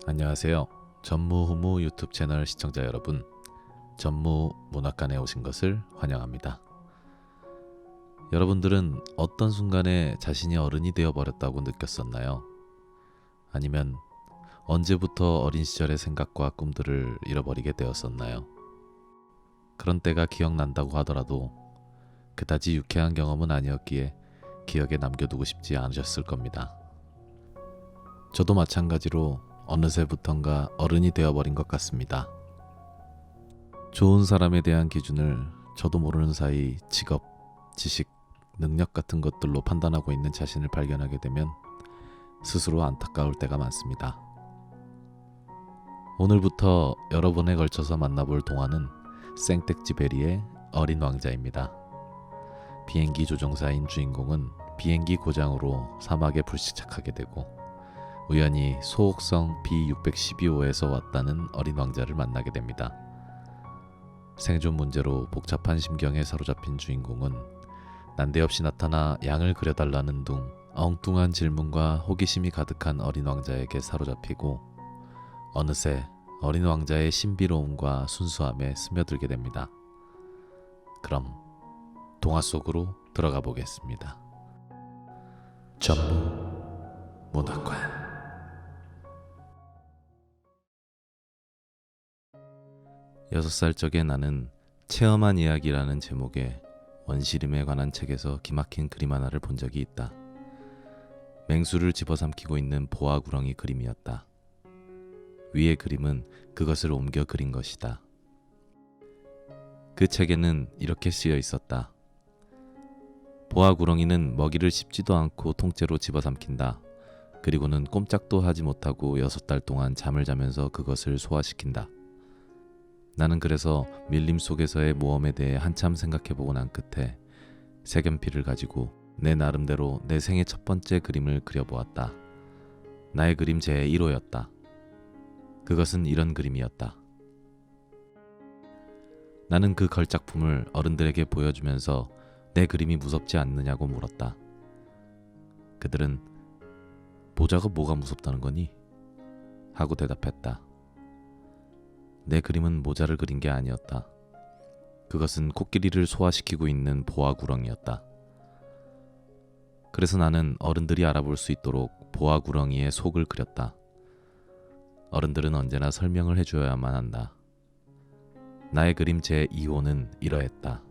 안녕하세요. 전무후무 유튜브 채널 시청자 여러분, 전무문학관에 오신 것을 환영합니다. 여러분들은 어떤 순간에 자신이 어른이 되어버렸다고 느꼈었나요? 아니면 언제부터 어린 시절의 생각과 꿈들을 잃어버리게 되었었나요? 그런 때가 기억난다고 하더라도 그다지 유쾌한 경험은 아니었기에 기억에 남겨두고 싶지 않으셨을 겁니다. 저도 마찬가지로 어느새부턴가 어른이 되어버린 것 같습니다. 좋은 사람에 대한 기준을 저도 모르는 사이 직업, 지식, 능력 같은 것들로 판단하고 있는 자신을 발견하게 되면 스스로 안타까울 때가 많습니다. 오늘부터 여러 번에 걸쳐서 만나볼 동화는 생텍쥐베리의 어린 왕자입니다. 비행기 조종사인 주인공은 비행기 고장으로 사막에 불시착하게 되고 우연히 소옥성 B612호에서 왔다는 어린 왕자를 만나게 됩니다. 생존 문제로 복잡한 심경에 사로잡힌 주인공은 난데없이 나타나 양을 그려달라는 둥 엉뚱한 질문과 호기심이 가득한 어린 왕자에게 사로잡히고 어느새 어린 왕자의 신비로움과 순수함에 스며들게 됩니다. 그럼 동화 속으로 들어가 보겠습니다. 전무문학관. 6살 적에 나는 체험한 이야기라는 제목의 원시림에 관한 책에서 기막힌 그림 하나를 본 적이 있다. 맹수를 집어삼키고 있는 보아구렁이 그림이었다. 위의 그림은 그것을 옮겨 그린 것이다. 그 책에는 이렇게 쓰여 있었다. 보아구렁이는 먹이를 씹지도 않고 통째로 집어삼킨다. 그리고는 꼼짝도 하지 못하고 6달 동안 잠을 자면서 그것을 소화시킨다. 나는 그래서 밀림 속에서의 모험에 대해 한참 생각해보고 난 끝에 색연필을 가지고 내 나름대로 내 생애 첫 번째 그림을 그려보았다. 나의 그림 제1호였다. 그것은 이런 그림이었다. 나는 그 걸작품을 어른들에게 보여주면서 내 그림이 무섭지 않느냐고 물었다. 그들은 모자가 뭐가 무섭다는 거니? 하고 대답했다. 내 그림은 모자를 그린 게 아니었다. 그것은 코끼리를 소화시키고 있는 보아구렁이었다. 그래서 나는 어른들이 알아볼 수 있도록 보아구렁이의 속을 그렸다. 어른들은 언제나 설명을 해줘야만 한다. 나의 그림 제2호는 이러했다.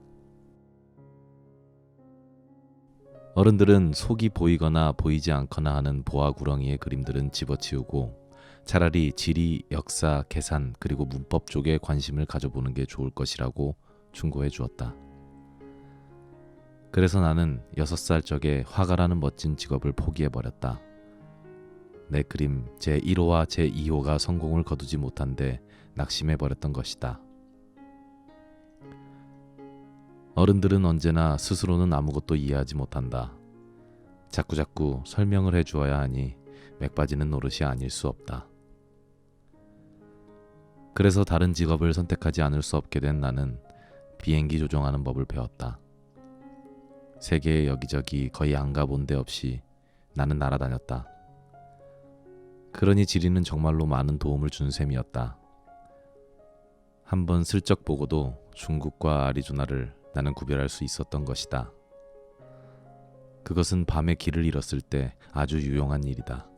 어른들은 속이 보이거나 보이지 않거나 하는 보아구렁이의 그림들은 집어치우고 차라리 지리, 역사, 계산, 그리고 문법 쪽에 관심을 가져보는 게 좋을 것이라고 충고해 주었다. 그래서 나는 6살 적에 화가라는 멋진 직업을 포기해버렸다. 내 그림 제1호와 제2호가 성공을 거두지 못한 데 낙심해버렸던 것이다. 어른들은 언제나 스스로는 아무것도 이해하지 못한다. 자꾸자꾸 설명을 해주어야 하니 맥 빠지는 노릇이 아닐 수 없다. 그래서 다른 직업을 선택하지 않을 수 없게 된 나는 비행기 조종하는 법을 배웠다. 세계의 여기저기 거의 안 가본 데 없이 나는 날아다녔다. 그러니 지리는 정말로 많은 도움을 준 셈이었다. 한번 슬쩍 보고도 중국과 아리조나를 나는 구별할 수 있었던 것이다. 그것은 밤에 길을 잃었을 때 아주 유용한 일이다.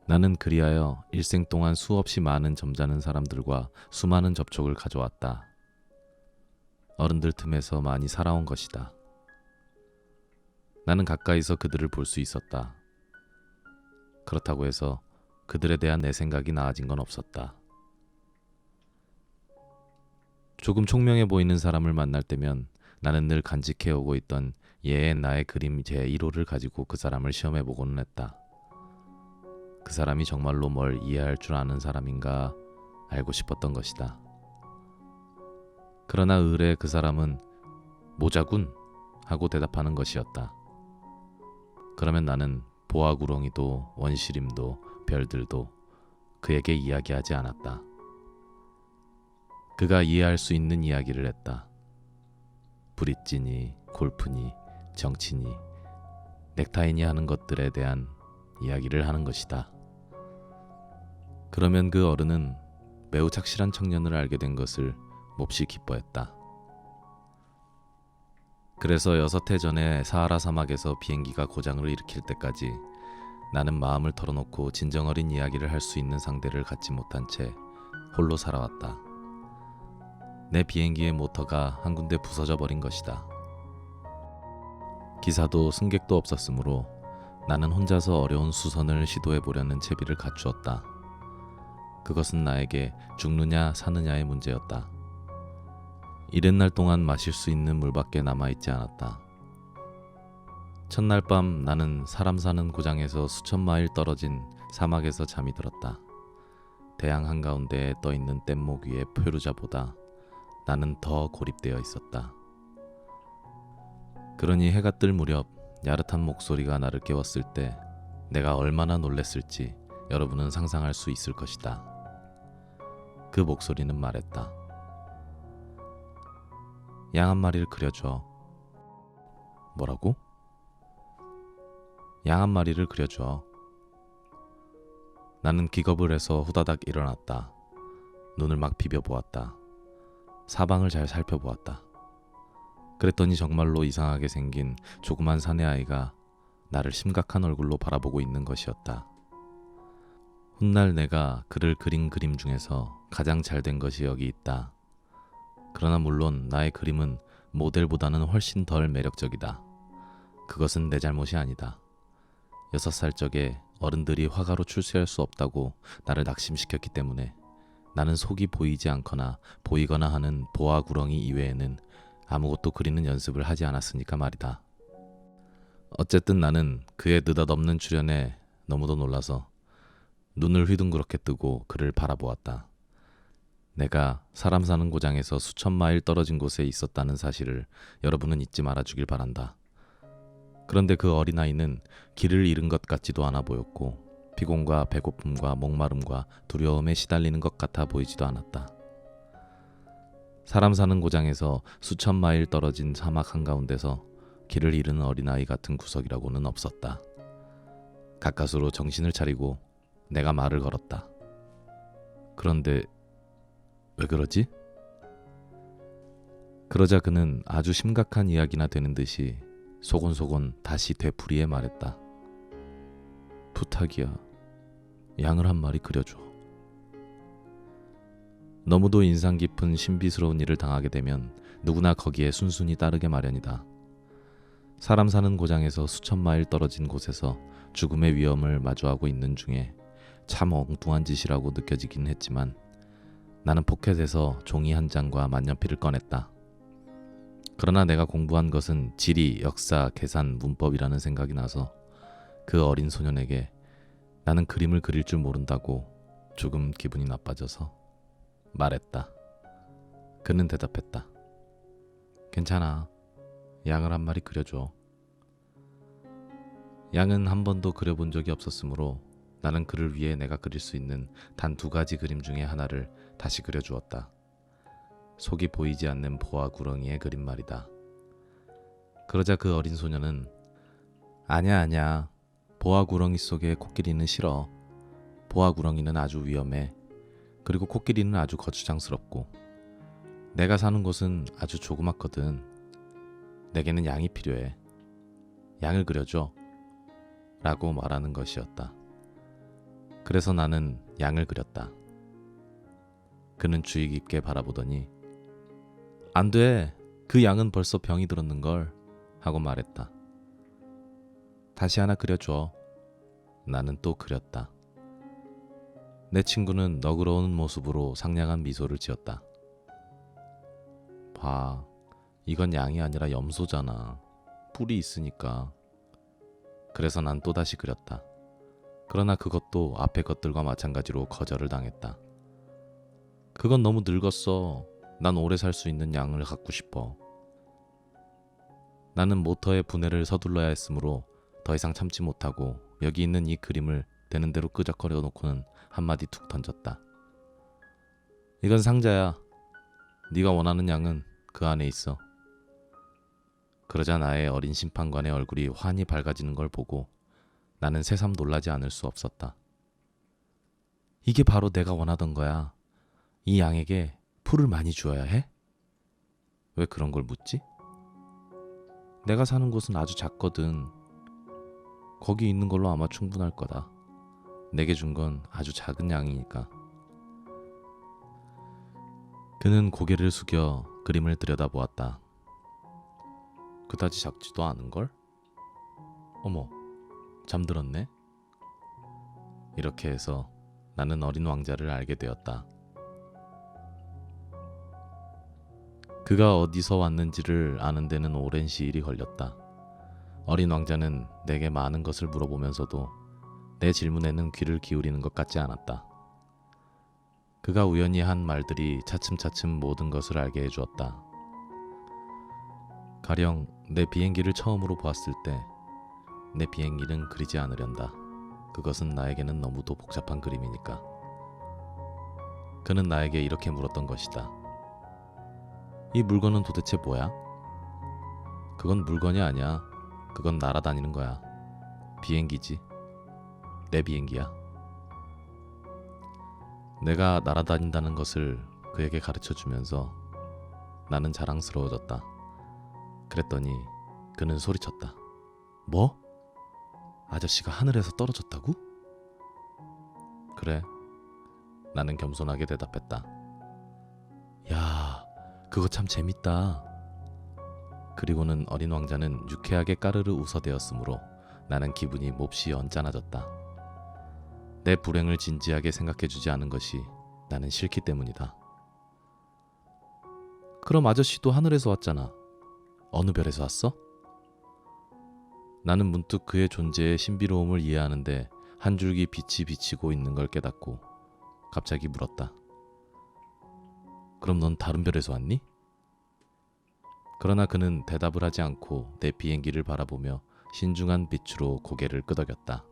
나는 그리하여 일생 동안 수없이 많은 점잖은 사람들과 수많은 접촉을 가져왔다. 어른들 틈에서 많이 살아온 것이다. 나는 가까이서 그들을 볼 수 있었다. 그렇다고 해서 그들에 대한 내 생각이 나아진 건 없었다. 조금 총명해 보이는 사람을 만날 때면 나는 늘 간직해오고 있던 예의 나의 그림 제1호를 가지고 그 사람을 시험해보고는 했다. 그 사람이 정말로 뭘 이해할 줄 아는 사람인가 알고 싶었던 것이다. 그러나 의뢰 그 사람은 모자군 하고 대답하는 것이었다. 그러면 나는 보아구렁이도 원시림도 별들도 그에게 이야기하지 않았다. 그가 이해할 수 있는 이야기를 했다. 브릿지니, 골프니, 정치니, 넥타이니 하는 것들에 대한 이야기를 하는 것이다. 그러면 그 어른은 매우 착실한 청년을 알게 된 것을 몹시 기뻐했다. 그래서 6해 전에 사하라 사막에서 비행기가 고장을 일으킬 때까지 나는 마음을 털어놓고 진정어린 이야기를 할 수 있는 상대를 갖지 못한 채 홀로 살아왔다. 내 비행기의 모터가 한 군데 부서져 버린 것이다. 기사도 승객도 없었으므로 나는 혼자서 어려운 수선을 시도해 보려는 채비를 갖추었다. 그것은 나에게 죽느냐 사느냐의 문제였다. 이른 날 동안 마실 수 있는 물밖에 남아있지 않았다. 첫날 밤 나는 사람 사는 고장에서 수천 마일 떨어진 사막에서 잠이 들었다. 대양 한가운데에 떠있는 뗏목 위의 페루자보다 나는 더 고립되어 있었다. 그러니 해가 뜰 무렵 야릇한 목소리가 나를 깨웠을 때 내가 얼마나 놀랐을지 여러분은 상상할 수 있을 것이다. 그 목소리는 말했다. 양 한 마리를 그려줘. 뭐라고? 양 한 마리를 그려줘. 나는 기겁을 해서 후다닥 일어났다. 눈을 막 비벼보았다. 사방을 잘 살펴보았다. 그랬더니 정말로 이상하게 생긴 조그만 사내아이가 나를 심각한 얼굴로 바라보고 있는 것이었다. 훗날 내가 그를 그린 그림 중에서 가장 잘된 것이 여기 있다. 그러나 물론 나의 그림은 모델보다는 훨씬 덜 매력적이다. 그것은 내 잘못이 아니다. 6살 적에 어른들이 화가로 출세할 수 없다고 나를 낙심시켰기 때문에 나는 속이 보이지 않거나 보이거나 하는 보아 구렁이 이외에는 아무것도 그리는 연습을 하지 않았으니까 말이다. 어쨌든 나는 그의 느닷없는 출연에 너무도 놀라서 눈을 휘둥그렇게 뜨고 그를 바라보았다. 내가 사람 사는 고장에서 수천 마일 떨어진 곳에 있었다는 사실을 여러분은 잊지 말아주길 바란다. 그런데 그 어린아이는 길을 잃은 것 같지도 않아 보였고 피곤과 배고픔과 목마름과 두려움에 시달리는 것 같아 보이지도 않았다. 사람 사는 고장에서 수천 마일 떨어진 사막 한가운데서 길을 잃은 어린아이 같은 구석이라고는 없었다. 가까스로 정신을 차리고 내가 말을 걸었다. 그런데 왜 그러지? 그러자 그는 아주 심각한 이야기나 되는 듯이 소곤소곤 다시 되풀이해 말했다. 부탁이야. 양을 한 마리 그려줘. 너무도 인상 깊은 신비스러운 일을 당하게 되면 누구나 거기에 순순히 따르게 마련이다. 사람 사는 고장에서 수천 마일 떨어진 곳에서 죽음의 위험을 마주하고 있는 중에 참 엉뚱한 짓이라고 느껴지긴 했지만 나는 포켓에서 종이 한 장과 만년필을 꺼냈다. 그러나 내가 공부한 것은 지리, 역사, 계산, 문법이라는 생각이 나서 그 어린 소년에게 나는 그림을 그릴 줄 모른다고 조금 기분이 나빠져서 말했다. 그는 대답했다. 괜찮아. 양을 한 마리 그려줘. 양은 한 번도 그려본 적이 없었으므로 나는 그를 위해 내가 그릴 수 있는 단 2가지 그림 중에 하나를 다시 그려주었다. 속이 보이지 않는 보아 구렁이의 그림 말이다. 그러자 그 어린 소녀는 아니야. 보아 구렁이 속에 코끼리는 싫어. 보아 구렁이는 아주 위험해. 그리고 코끼리는 아주 거추장스럽고 내가 사는 곳은 아주 조그맣거든. 내게는 양이 필요해. 양을 그려줘. 라고 말하는 것이었다. 그래서 나는 양을 그렸다. 그는 주의 깊게 바라보더니 안 돼. 그 양은 벌써 병이 들었는걸 하고 말했다. 다시 하나 그려줘. 나는 또 그렸다. 내 친구는 너그러운 모습으로 상냥한 미소를 지었다. 봐. 이건 양이 아니라 염소잖아. 뿔이 있으니까. 그래서 난 또다시 그렸다. 그러나 그것도 앞의 것들과 마찬가지로 거절을 당했다. 그건 너무 늙었어. 난 오래 살 수 있는 양을 갖고 싶어. 나는 모터의 분해를 서둘러야 했으므로 더 이상 참지 못하고 여기 있는 이 그림을 되는 대로 끄적거려 놓고는 한마디 툭 던졌다. 이건 상자야. 네가 원하는 양은 그 안에 있어. 그러자 나의 어린 심판관의 얼굴이 환히 밝아지는 걸 보고 나는 새삼 놀라지 않을 수 없었다. 이게 바로 내가 원하던 거야. 이 양에게 풀을 많이 주어야 해? 왜 그런 걸 묻지? 내가 사는 곳은 아주 작거든. 거기 있는 걸로 아마 충분할 거다. 내게 준 건 아주 작은 양이니까. 그는 고개를 숙여 그림을 들여다보았다. 그다지 작지도 않은걸? 어머, 잠들었네? 이렇게 해서 나는 어린 왕자를 알게 되었다. 그가 어디서 왔는지를 아는 데는 오랜 시일이 걸렸다. 어린 왕자는 내게 많은 것을 물어보면서도 내 질문에는 귀를 기울이는 것 같지 않았다. 그가 우연히 한 말들이 차츰차츰 모든 것을 알게 해주었다. 가령 내 비행기를 처음으로 보았을 때 내 비행기는 그리지 않으련다. 그것은 나에게는 너무도 복잡한 그림이니까. 그는 나에게 이렇게 물었던 것이다. 이 물건은 도대체 뭐야? 그건 물건이 아니야. 그건 날아다니는 거야. 비행기지. 내 비행기야. 내가 날아다닌다는 것을 그에게 가르쳐주면서 나는 자랑스러워졌다. 그랬더니 그는 소리쳤다. 뭐? 아저씨가 하늘에서 떨어졌다고? 그래. 나는 겸손하게 대답했다. 야, 그거 참 재밌다. 그리고는 어린 왕자는 유쾌하게 까르르 웃어대었으므로 나는 기분이 몹시 언짢아졌다. 내 불행을 진지하게 생각해주지 않은 것이 나는 싫기 때문이다. 그럼 아저씨도 하늘에서 왔잖아. 어느 별에서 왔어? 나는 문득 그의 존재의 신비로움을 이해하는데 한 줄기 빛이 비치고 있는 걸 깨닫고 갑자기 물었다. 그럼 넌 다른 별에서 왔니? 그러나 그는 대답을 하지 않고 내 비행기를 바라보며 신중한 빛으로 고개를 끄덕였다.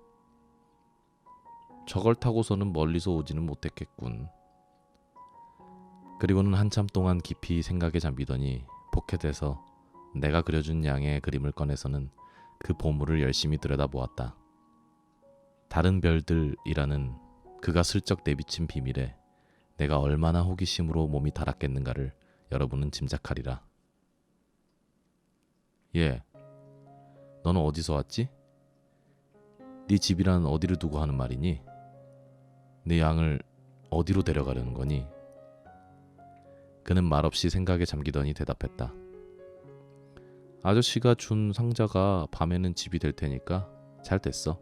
저걸 타고서는 멀리서 오지는 못했겠군. 그리고는 한참 동안 깊이 생각에 잠기더니 포켓에서 내가 그려준 양의 그림을 꺼내서는 그 보물을 열심히 들여다보았다. 다른 별들이라는 그가 슬쩍 내비친 비밀에 내가 얼마나 호기심으로 몸이 달았겠는가를 여러분은 짐작하리라. 예, 너는 어디서 왔지? 네 집이란 어디를 두고 하는 말이니? 네 양을 어디로 데려가려는 거니? 그는 말없이 생각에 잠기더니 대답했다. 아저씨가 준 상자가 밤에는 집이 될 테니까 잘 됐어.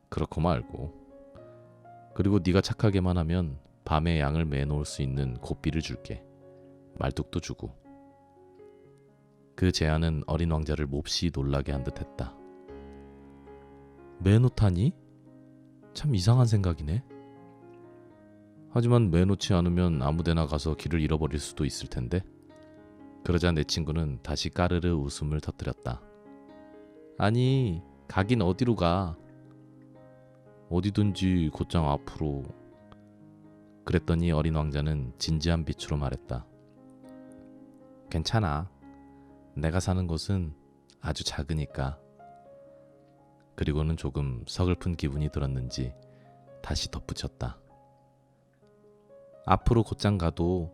그렇고 말고. 그리고 네가 착하게만 하면 밤에 양을 매놓을 수 있는 고삐를 줄게. 말뚝도 주고. 그 제안은 어린 왕자를 몹시 놀라게 한 듯했다. 매놓다니? 참 이상한 생각이네. 하지만 매놓지 않으면 아무데나 가서 길을 잃어버릴 수도 있을 텐데. 그러자 내 친구는 다시 까르르 웃음을 터뜨렸다. 아니, 가긴 어디로 가. 어디든지 곧장 앞으로. 그랬더니 어린 왕자는 진지한 빛으로 말했다. 괜찮아. 내가 사는 곳은 아주 작으니까. 그리고는 조금 서글픈 기분이 들었는지 다시 덧붙였다. 앞으로 곧장 가도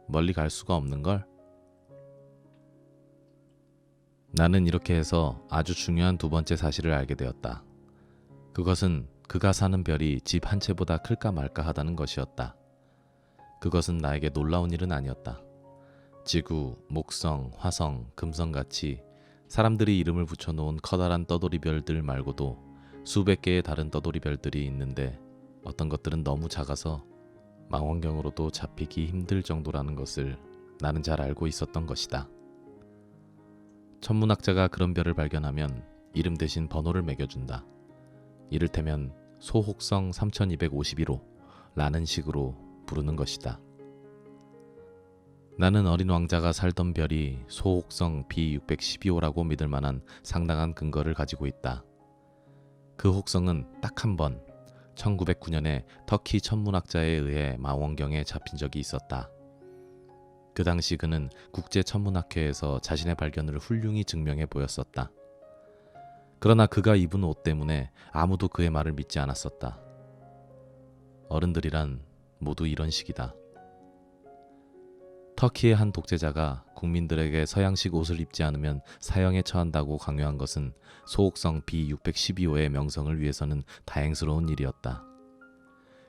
멀리 갈 수가 없는걸? 나는 이렇게 해서 아주 중요한 두 번째 사실을 알게 되었다. 그것은 그가 사는 별이 집 한 채보다 클까 말까 하다는 것이었다. 그것은 나에게 놀라운 일은 아니었다. 지구, 목성, 화성, 금성같이 사람들이 이름을 붙여놓은 커다란 떠돌이 별들 말고도 수백 개의 다른 떠돌이 별들이 있는데 어떤 것들은 너무 작아서 망원경으로도 잡히기 힘들 정도라는 것을 나는 잘 알고 있었던 것이다. 천문학자가 그런 별을 발견하면 이름 대신 번호를 매겨준다. 이를테면 소혹성 3251호 라는 식으로 부르는 것이다. 나는 어린 왕자가 살던 별이 소혹성 B612호라고 믿을 만한 상당한 근거를 가지고 있다. 그 혹성은 딱 한 번 1909년에 터키 천문학자에 의해 망원경에 잡힌 적이 있었다. 그 당시 그는 국제천문학회에서 자신의 발견을 훌륭히 증명해 보였었다. 그러나 그가 입은 옷 때문에 아무도 그의 말을 믿지 않았었다. 어른들이란 모두 이런 식이다. 터키의 한 독재자가 국민들에게 서양식 옷을 입지 않으면 사형에 처한다고 강요한 것은 소옥성 B612호의 명성을 위해서는 다행스러운 일이었다.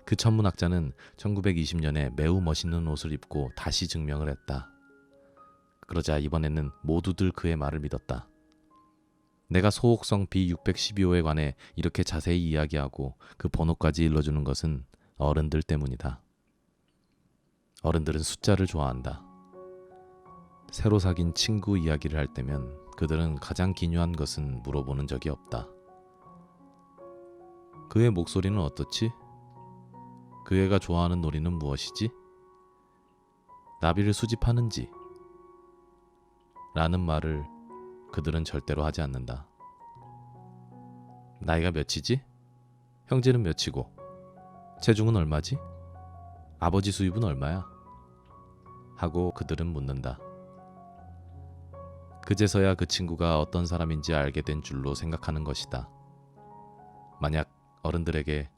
그 천문학자는 1920년에 매우 멋있는 옷을 입고 다시 증명을 했다. 그러자 이번에는 모두들 그의 말을 믿었다. 내가 소옥성 B612호에 관해 이렇게 자세히 이야기하고 그 번호까지 일러주는 것은 어른들 때문이다. 어른들은 숫자를 좋아한다. 새로 사귄 친구 이야기를 할 때면 그들은 가장 기묘한 것은 물어보는 적이 없다. 그의 목소리는 어떻지? 그 애가 좋아하는 놀이는 무엇이지? 나비를 수집하는지? 라는 말을 그들은 절대로 하지 않는다. 나이가 몇이지? 형제는 몇이고? 체중은 얼마지? 아버지 수입은 얼마야? 하고 그들은 묻는다. 그제서야 그 친구가 어떤 사람인지 알게 된 줄로 생각하는 것이다. 만약 어른들에게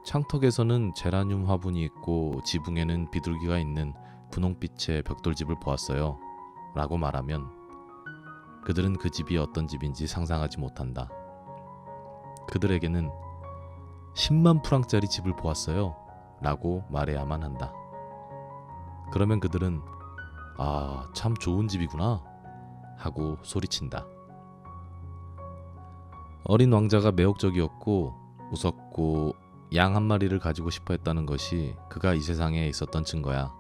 창턱에서는 제라늄 화분이 있고 지붕에는 비둘기가 있는 분홍빛의 벽돌집을 보았어요 라고 말하면 그들은 그 집이 어떤 집인지 상상하지 못한다. 그들에게는 10만 프랑짜리 집을 보았어요 라고 말해야만 한다. 그러면 그들은 아, 참 좋은 집이구나 하고 소리친다. 어린 왕자가 매혹적이었고 웃었고 양 한 마리를 가지고 싶어 했다는 것이 그가 이 세상에 있었던 증거야.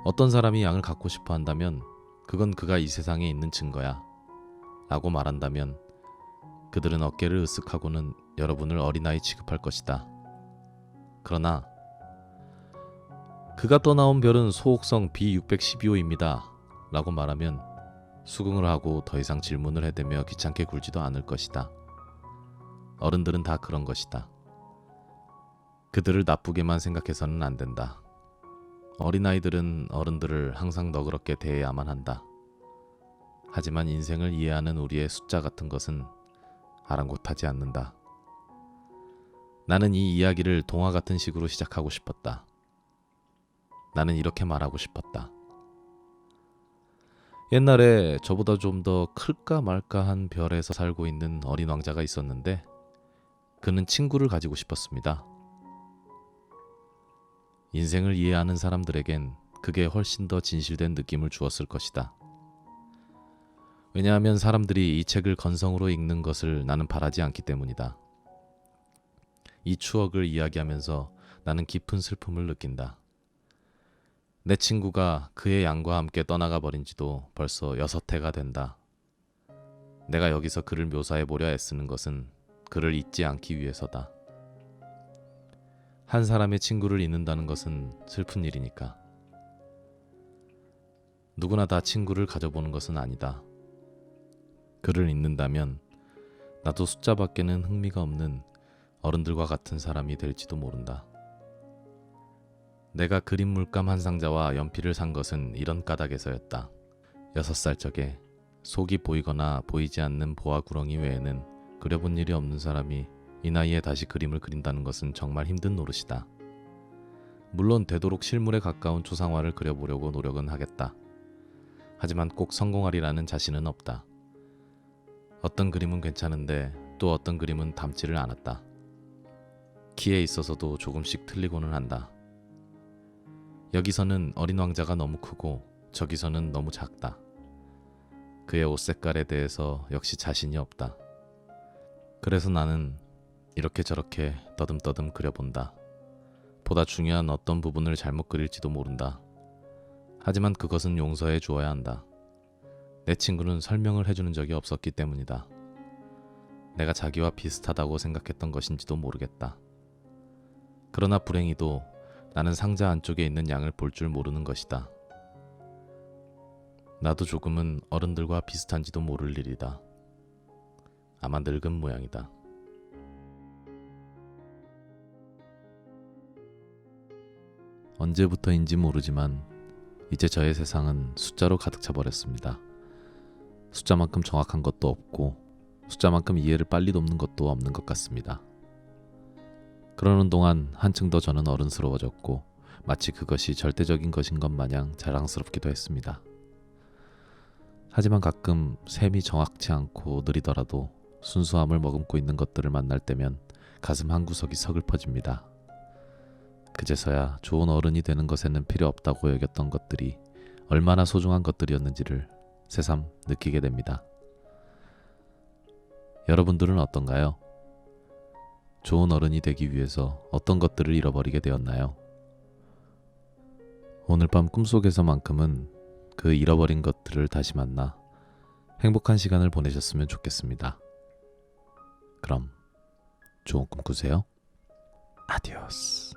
어떤 사람이 양을 갖고 싶어 한다면 그건 그가 이 세상에 있는 증거야 라고 말한다면 그들은 어깨를 으쓱하고는 여러분을 어린아이 취급할 것이다. 그러나 그가 떠나온 별은 소옥성 B612호입니다 라고 말하면 수긍을 하고 더 이상 질문을 해대며 귀찮게 굴지도 않을 것이다. 어른들은 다 그런 것이다. 그들을 나쁘게만 생각해서는 안 된다. 어린아이들은 어른들을 항상 너그럽게 대해야만 한다. 하지만 인생을 이해하는 우리의 숫자 같은 것은 아랑곳하지 않는다. 나는 이 이야기를 동화 같은 식으로 시작하고 싶었다. 나는 이렇게 말하고 싶었다. 옛날에 저보다 좀 더 클까 말까 한 별에서 살고 있는 어린 왕자가 있었는데 그는 친구를 가지고 싶었습니다. 인생을 이해하는 사람들에겐 그게 훨씬 더 진실된 느낌을 주었을 것이다. 왜냐하면 사람들이 이 책을 건성으로 읽는 것을 나는 바라지 않기 때문이다. 이 추억을 이야기하면서 나는 깊은 슬픔을 느낀다. 내 친구가 그의 양과 함께 떠나가 버린 지도 벌써 6해가 된다. 내가 여기서 그를 묘사해보려 애쓰는 것은 그를 잊지 않기 위해서다. 한 사람의 친구를 잊는다는 것은 슬픈 일이니까. 누구나 다 친구를 가져보는 것은 아니다. 그를 잊는다면 나도 숫자밖에는 흥미가 없는 어른들과 같은 사람이 될지도 모른다. 내가 그림 물감 한 상자와 연필을 산 것은 이런 까닭에서였다. 6살 적에 속이 보이거나 보이지 않는 보아 구렁이 외에는 그려본 일이 없는 사람이 이 나이에 다시 그림을 그린다는 것은 정말 힘든 노릇이다. 물론 되도록 실물에 가까운 초상화를 그려보려고 노력은 하겠다. 하지만 꼭 성공하리라는 자신은 없다. 어떤 그림은 괜찮은데 또 어떤 그림은 닮지를 않았다. 키에 있어서도 조금씩 틀리고는 한다. 여기서는 어린 왕자가 너무 크고 저기서는 너무 작다. 그의 옷 색깔에 대해서 역시 자신이 없다. 그래서 나는 이렇게 저렇게 떠듬떠듬 그려본다. 보다 중요한 어떤 부분을 잘못 그릴지도 모른다. 하지만 그것은 용서해 주어야 한다. 내 친구는 설명을 해주는 적이 없었기 때문이다. 내가 자기와 비슷하다고 생각했던 것인지도 모르겠다. 그러나 불행히도 나는 상자 안쪽에 있는 양을 볼 줄 모르는 것이다. 나도 조금은 어른들과 비슷한지도 모를 일이다. 아마 늙은 모양이다. 언제부터인지 모르지만 이제 저의 세상은 숫자로 가득 차 버렸습니다. 숫자만큼 정확한 것도 없고 숫자만큼 이해를 빨리 돕는 것도 없는 것 같습니다. 그러는 동안 한층 더 저는 어른스러워졌고 마치 그것이 절대적인 것인 것 마냥 자랑스럽기도 했습니다. 하지만 가끔 셈이 정확치 않고 느리더라도 순수함을 머금고 있는 것들을 만날 때면 가슴 한구석이 서글퍼집니다. 그제서야 좋은 어른이 되는 것에는 필요 없다고 여겼던 것들이 얼마나 소중한 것들이었는지를 새삼 느끼게 됩니다. 여러분들은 어떤가요? 좋은 어른이 되기 위해서 어떤 것들을 잃어버리게 되었나요? 오늘 밤 꿈속에서만큼은 그 잃어버린 것들을 다시 만나 행복한 시간을 보내셨으면 좋겠습니다. 그럼 좋은 꿈 꾸세요. 아디오스.